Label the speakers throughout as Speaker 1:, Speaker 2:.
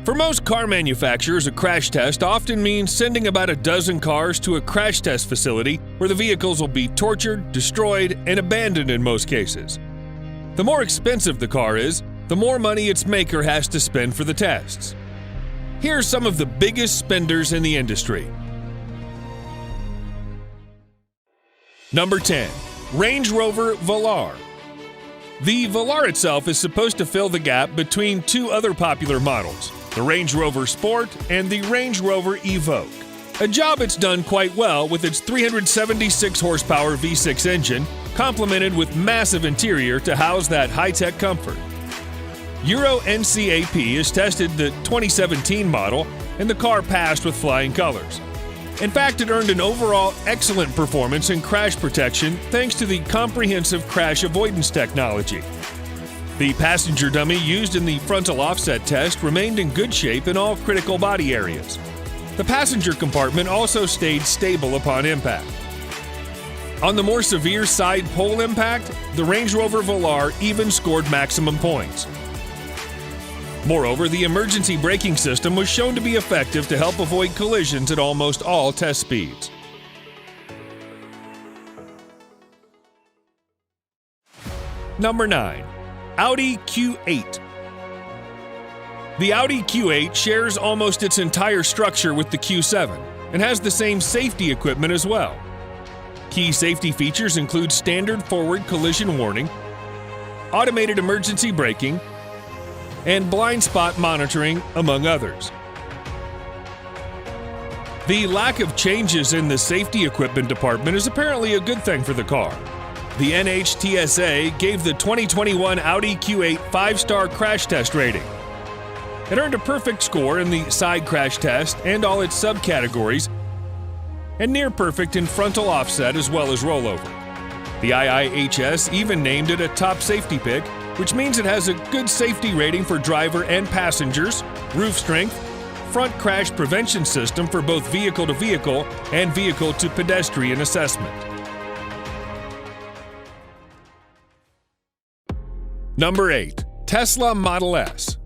Speaker 1: For most car manufacturers, a crash test often means sending about a dozen cars to a crash test facility where the vehicles will be tortured, destroyed, and abandoned in most cases. The more expensive the car is, the more money its maker has to spend for the tests. Here are some of the biggest spenders in the industry. Number 10. Range Rover Velar. The Velar itself is supposed to fill the gap between two other popular models, the Range Rover Sport and the Range Rover Evoque. A job it's done quite well with its 376 horsepower V6 engine, complemented with massive interior to house that high-tech comfort. Euro NCAP has tested the 2017 model, and the car passed with flying colors. In fact, it earned an overall excellent performance in crash protection thanks to the comprehensive crash avoidance technology. The passenger dummy used in the frontal offset test remained in good shape in all critical body areas. The passenger compartment also stayed stable upon impact. On the more severe side pole impact, the Range Rover Velar even scored maximum points. Moreover, the emergency braking system was shown to be effective to help avoid collisions at almost all test speeds. Number 9. Audi Q8. The Audi Q8 shares almost its entire structure with the Q7 and has the same safety equipment as well. Key safety features include standard forward collision warning, automated emergency braking, and blind spot monitoring, among others. The lack of changes in the safety equipment department is apparently a good thing for the car. The NHTSA gave the 2021 Audi Q8 5-star crash test rating. It earned a perfect score in the side crash test and all its subcategories, and near perfect in frontal offset as well as rollover. The IIHS even named it a top safety pick, which means it has a good safety rating for driver and passengers, roof strength, front crash prevention system for both vehicle-to-vehicle and vehicle-to-pedestrian assessment. Number 8. Tesla Model S.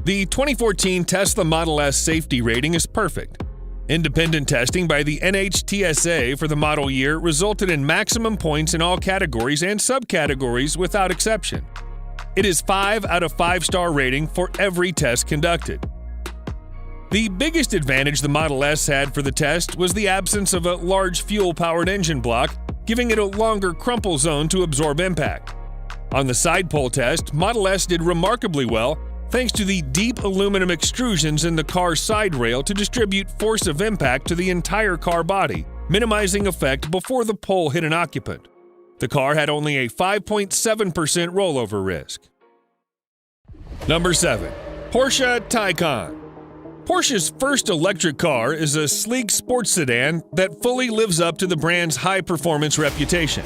Speaker 1: The 2014 Tesla Model S safety rating is perfect. Independent testing by the NHTSA for the model year resulted in maximum points in all categories and subcategories without exception. It is 5 out of 5-star rating for every test conducted. The biggest advantage the Model S had for the test was the absence of a large fuel-powered engine block, giving it a longer crumple zone to absorb impact. On the side pole test, Model S did remarkably well thanks to the deep aluminum extrusions in the car's side rail to distribute force of impact to the entire car body, minimizing effect before the pole hit an occupant. The car had only a 5.7% rollover risk. Number 7. Porsche Taycan. Porsche's first electric car is a sleek sports sedan that fully lives up to the brand's high-performance reputation.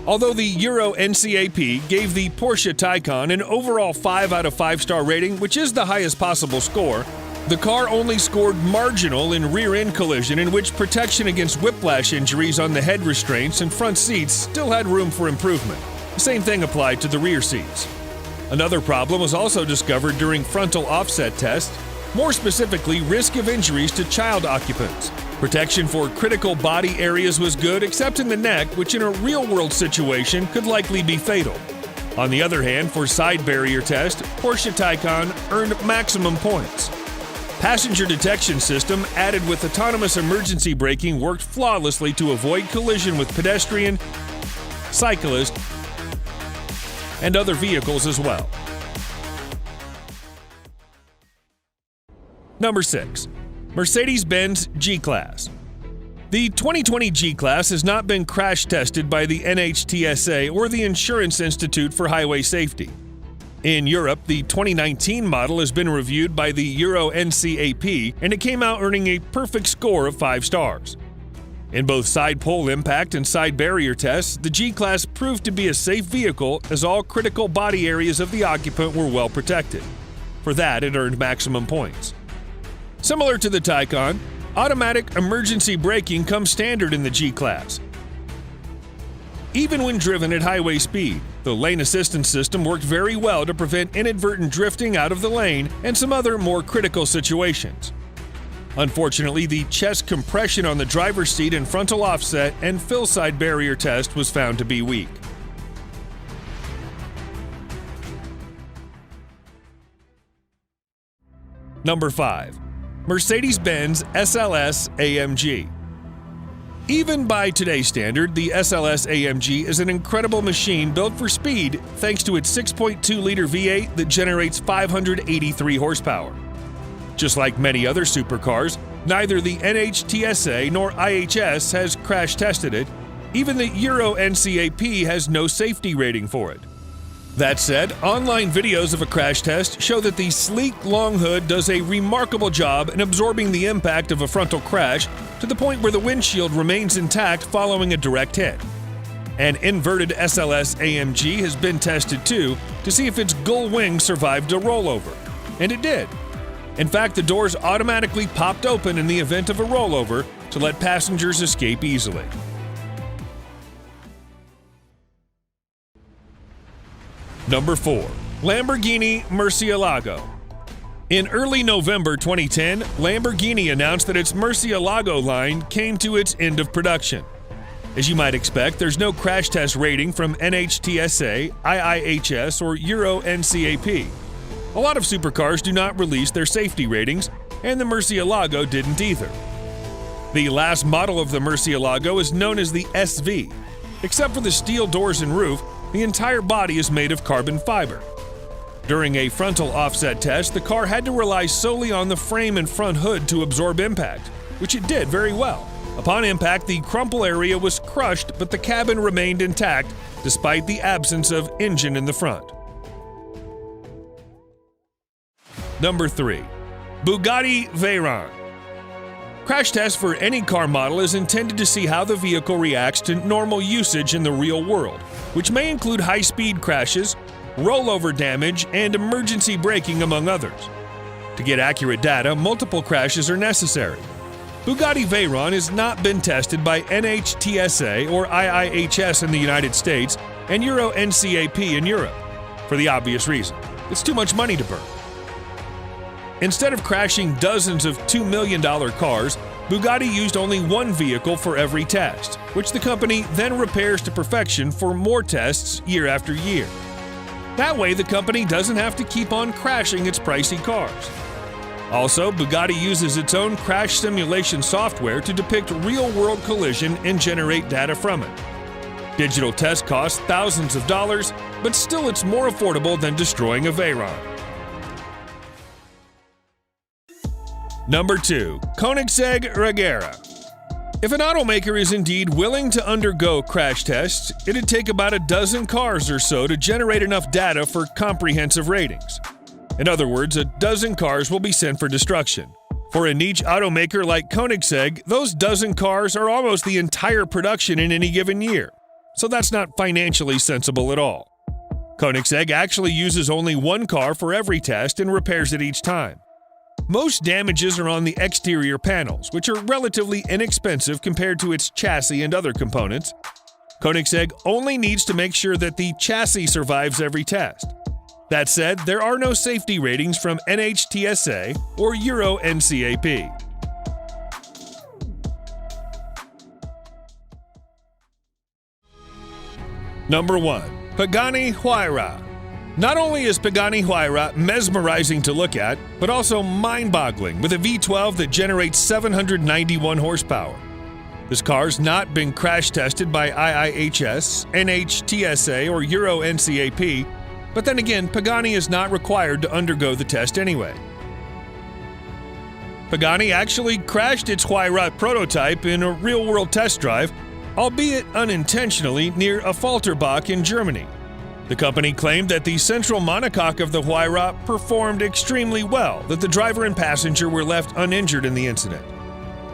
Speaker 1: Although the Euro NCAP gave the Porsche Taycan an overall 5 out of 5-star rating, which is the highest possible score, the car only scored marginal in rear-end collision, in which protection against whiplash injuries on the head restraints and front seats still had room for improvement. The same thing applied to the rear seats. Another problem was also discovered during frontal offset tests, more specifically risk of injuries to child occupants. Protection for critical body areas was good except in the neck, which in a real-world situation could likely be fatal. On the other hand, for side barrier test, Porsche Taycan earned maximum points. Passenger detection system added with autonomous emergency braking worked flawlessly to avoid collision with pedestrian, cyclist, and other vehicles as well. Number 6. Mercedes-Benz G-Class. The 2020 G-Class has not been crash tested by the NHTSA or the Insurance Institute for Highway Safety. In Europe, the 2019 model has been reviewed by the Euro NCAP, and it came out earning a perfect score of 5 stars. In both side pole impact and side barrier tests, the G-Class proved to be a safe vehicle as all critical body areas of the occupant were well protected. For that, it earned maximum points. Similar to the Taycan, automatic emergency braking comes standard in the G-Class. Even when driven at highway speed, the lane assistance system worked very well to prevent inadvertent drifting out of the lane and some other more critical situations. Unfortunately, the chest compression on the driver's seat and frontal offset and fill side barrier test was found to be weak. Number 5. Mercedes-Benz SLS AMG. Even by today's standard, the SLS AMG is an incredible machine built for speed thanks to its 6.2-liter V8 that generates 583 horsepower. Just like many other supercars, neither the NHTSA nor IHS has crash tested it. Even the Euro NCAP has no safety rating for it. That said, online videos of a crash test show that the sleek long hood does a remarkable job in absorbing the impact of a frontal crash to the point where the windshield remains intact following a direct hit. An inverted SLS AMG has been tested too to see if its gull wing survived a rollover, and it did. In fact, the doors automatically popped open in the event of a rollover to let passengers escape easily. Number 4. Lamborghini Murcielago. In early November 2010, Lamborghini announced that its Murcielago line came to its end of production. As you might expect, there's no crash test rating from NHTSA, IIHS, or Euro NCAP. A lot of supercars do not release their safety ratings, and the Murcielago didn't either. The last model of the Murcielago is known as the SV. Except for the steel doors and roof, the entire body is made of carbon fiber. During a frontal offset test, the car had to rely solely on the frame and front hood to absorb impact, which it did very well. Upon impact, the crumple area was crushed, but the cabin remained intact despite the absence of engine in the front. Number 3. Bugatti Veyron. Crash test for any car model is intended to see how the vehicle reacts to normal usage in the real world, which may include high-speed crashes, rollover damage, and emergency braking, among others. To get accurate data, multiple crashes are necessary. Bugatti Veyron has not been tested by NHTSA or IIHS in the United States and Euro NCAP in Europe, for the obvious reason: it's too much money to burn. Instead of crashing dozens of $2 million cars, Bugatti used only one vehicle for every test, which the company then repairs to perfection for more tests year after year. That way, the company doesn't have to keep on crashing its pricey cars. Also, Bugatti uses its own crash simulation software to depict real-world collision and generate data from it. Digital tests cost thousands of dollars, but still it's more affordable than destroying a Veyron. Number 2. Koenigsegg Regera. If an automaker is indeed willing to undergo crash tests, it'd take about a dozen cars or so to generate enough data for comprehensive ratings. In other words, a dozen cars will be sent for destruction. For a niche automaker like Koenigsegg, those dozen cars are almost the entire production in any given year, so that's not financially sensible at all. Koenigsegg actually uses only one car for every test and repairs it each time. Most damages are on the exterior panels, which are relatively inexpensive compared to its chassis and other components. Koenigsegg only needs to make sure that the chassis survives every test. That said, there are no safety ratings from NHTSA or Euro NCAP. Number 1. Pagani Huayra. Not only is Pagani Huayra mesmerizing to look at, but also mind-boggling with a V12 that generates 791 horsepower. This car's not been crash tested by IIHS, NHTSA, or Euro NCAP, but then again, Pagani is not required to undergo the test anyway. Pagani actually crashed its Huayra prototype in a real-world test drive, albeit unintentionally, near Affalterbach in Germany. The company claimed that the central monocoque of the Huayra performed extremely well, that the driver and passenger were left uninjured in the incident.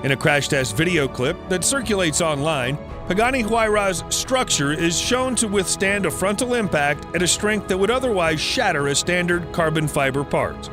Speaker 1: In a crash test video clip that circulates online, Pagani Huayra's structure is shown to withstand a frontal impact at a strength that would otherwise shatter a standard carbon fiber part.